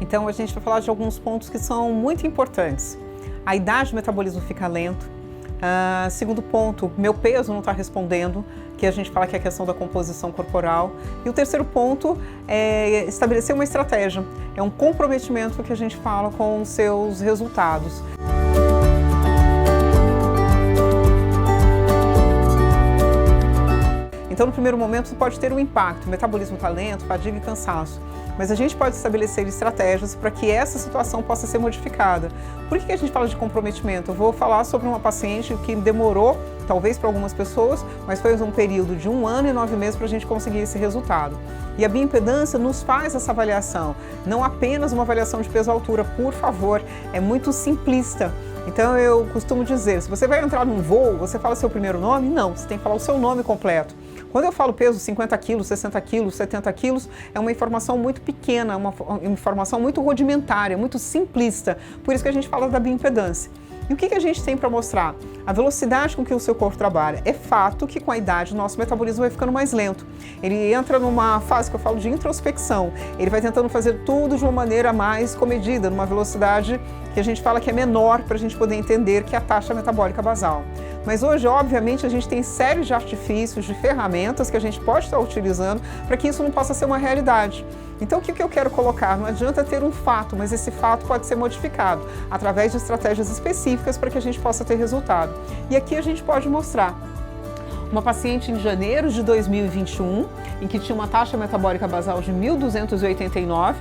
Então a gente vai falar de alguns pontos que são muito importantes. A idade do metabolismo fica lento. Segundo ponto, meu peso não está respondendo, que a gente fala que é a questão da composição corporal. E o terceiro ponto é estabelecer uma estratégia. É um comprometimento que a gente fala com os seus resultados. Então, no primeiro momento, pode ter um impacto, metabolismo está lento, fadiga e cansaço. Mas a gente pode estabelecer estratégias para que essa situação possa ser modificada. Por que a gente fala de comprometimento? Eu vou falar sobre uma paciente que demorou, talvez para algumas pessoas, mas foi um período de 1 ano e 9 meses para a gente conseguir esse resultado. E a bioimpedância nos faz essa avaliação, não apenas uma avaliação de peso-altura, por favor, é muito simplista. Então eu costumo dizer, se você vai entrar num voo, você fala seu primeiro nome? Não, você tem que falar o seu nome completo. Quando eu falo peso 50 quilos, 60 quilos, 70 quilos, é uma informação muito pequena, uma informação muito rudimentária, muito simplista. Por isso que a gente fala da bioimpedância. E o que a gente tem para mostrar? A velocidade com que o seu corpo trabalha. É fato que com a idade o nosso metabolismo vai ficando mais lento. Ele entra numa fase que eu falo de introspecção. Ele vai tentando fazer tudo de uma maneira mais comedida, numa velocidade que a gente fala que é menor para a gente poder entender que é a taxa metabólica basal. Mas hoje, obviamente, a gente tem séries de artifícios, de ferramentas que a gente pode estar utilizando para que isso não possa ser uma realidade. Então, o que eu quero colocar? Não adianta ter um fato, mas esse fato pode ser modificado através de estratégias específicas para que a gente possa ter resultado. E aqui a gente pode mostrar uma paciente em janeiro de 2021, em que tinha uma taxa metabólica basal de 1.289,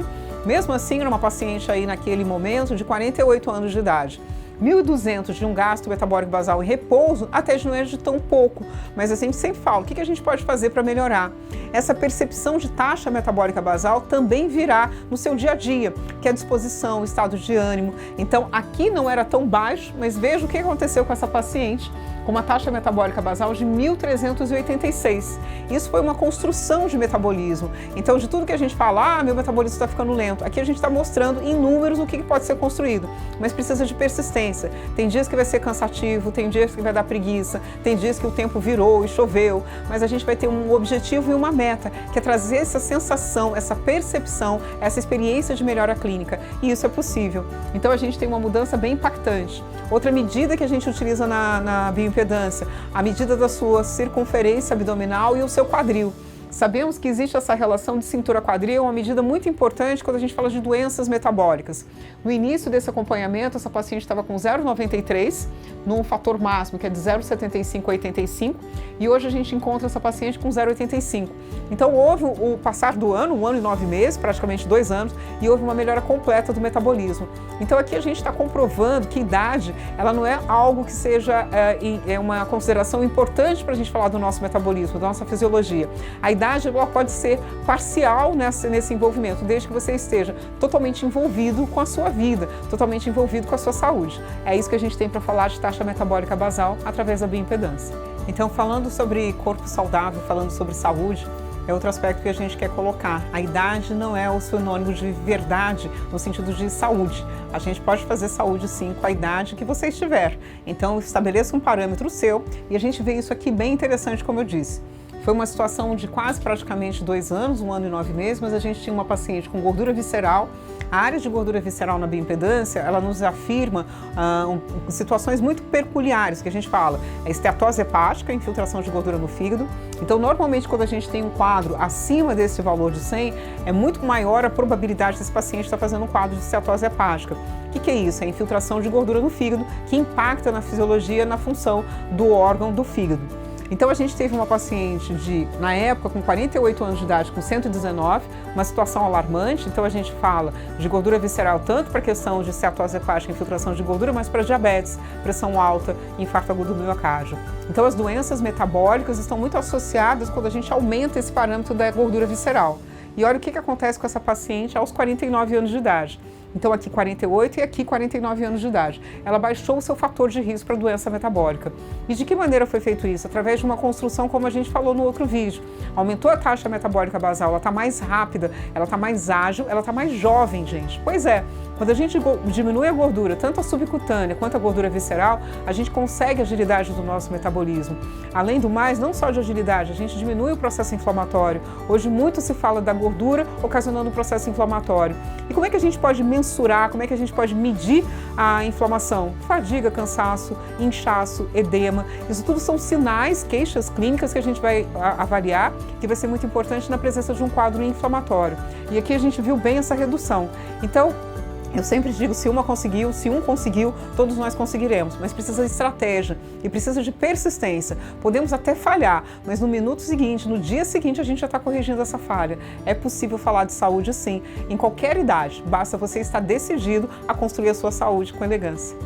mesmo assim era uma paciente aí naquele momento de 48 anos de idade. 1.200 de um gasto metabólico basal em repouso, até não é de tão pouco, mas a gente sempre fala, o que a gente pode fazer para melhorar? Essa percepção de taxa metabólica basal também virá no seu dia a dia, que é a disposição, o estado de ânimo. Então, aqui não era tão baixo, mas veja o que aconteceu com essa paciente, com uma taxa metabólica basal de 1.386. Isso foi uma construção de metabolismo. Então, de tudo que a gente fala, meu metabolismo está ficando lento, aqui a gente está mostrando em números o que pode ser construído, mas precisa de persistência. Tem dias que vai ser cansativo, tem dias que vai dar preguiça, tem dias que o tempo virou e choveu, mas a gente vai ter um objetivo e uma meta, que é trazer essa sensação, essa percepção, essa experiência de melhora clínica, e isso é possível. Então, a gente tem uma mudança bem impactante. Outra medida que a gente utiliza na bioimpedância, a medida da sua circunferência abdominal e o seu quadril. Sabemos que existe essa relação de cintura-quadril, é uma medida muito importante quando a gente fala de doenças metabólicas. No início desse acompanhamento, essa paciente estava com 0,93, num fator máximo que é de 0,75 a 85, e hoje a gente encontra essa paciente com 0,85. Então houve o passar do ano, 1 ano e 9 meses, praticamente 2 anos, e houve uma melhora completa do metabolismo. Então aqui a gente está comprovando que idade, ela não é algo que seja uma consideração importante para a gente falar do nosso metabolismo, da nossa fisiologia. A idade ela pode ser parcial nesse envolvimento, desde que você esteja totalmente envolvido com a sua vida, totalmente envolvido com a sua saúde. É isso que a gente tem para falar de taxa metabólica basal através da bioimpedância. Então, falando sobre corpo saudável, falando sobre saúde, é outro aspecto que a gente quer colocar. A idade não é o sinônimo de verdade no sentido de saúde. A gente pode fazer saúde sim com a idade que você estiver. Então, estabeleça um parâmetro seu e a gente vê isso aqui bem interessante, como eu disse. Foi uma situação de quase praticamente 2 anos, 1 ano e 9 meses, mas a gente tinha uma paciente com gordura visceral. A área de gordura visceral na bioimpedância, ela nos afirma situações muito peculiares, que a gente fala, a esteatose hepática, infiltração de gordura no fígado. Então, normalmente, quando a gente tem um quadro acima desse valor de 100, é muito maior a probabilidade desse paciente estar fazendo um quadro de esteatose hepática. O que é isso? É a infiltração de gordura no fígado, que impacta na fisiologia, na função do órgão do fígado. Então, a gente teve uma paciente na época, com 48 anos de idade, com 119, uma situação alarmante. Então, a gente fala de gordura visceral tanto para a questão de esteatose hepática, infiltração de gordura, mas para diabetes, pressão alta, infarto agudo do miocárdio. Então, as doenças metabólicas estão muito associadas quando a gente aumenta esse parâmetro da gordura visceral. E olha o que acontece com essa paciente aos 49 anos de idade. Então, aqui 48 e aqui 49 anos de idade. Ela baixou o seu fator de risco para doença metabólica. E de que maneira foi feito isso? Através de uma construção, como a gente falou no outro vídeo. Aumentou a taxa metabólica basal, ela está mais rápida, ela está mais ágil, ela está mais jovem, gente. Pois é, Quando a gente diminui a gordura, tanto a subcutânea quanto a gordura visceral, a gente consegue agilidade do nosso metabolismo. Além do mais, não só de agilidade, a gente diminui o processo inflamatório. Hoje muito se fala da gordura ocasionando o processo inflamatório. E como é que a gente pode mensurar, como é que a gente pode medir a inflamação? Fadiga, cansaço, inchaço, edema, isso tudo são sinais, queixas clínicas que a gente vai avaliar, que vai ser muito importante na presença de um quadro inflamatório. E aqui a gente viu bem essa redução. Então, eu sempre digo, se uma conseguiu, se um conseguiu, todos nós conseguiremos, mas precisa de estratégia e precisa de persistência. Podemos até falhar, mas no minuto seguinte, no dia seguinte, a gente já está corrigindo essa falha. É possível falar de saúde sim, em qualquer idade, basta você estar decidido a construir a sua saúde com elegância.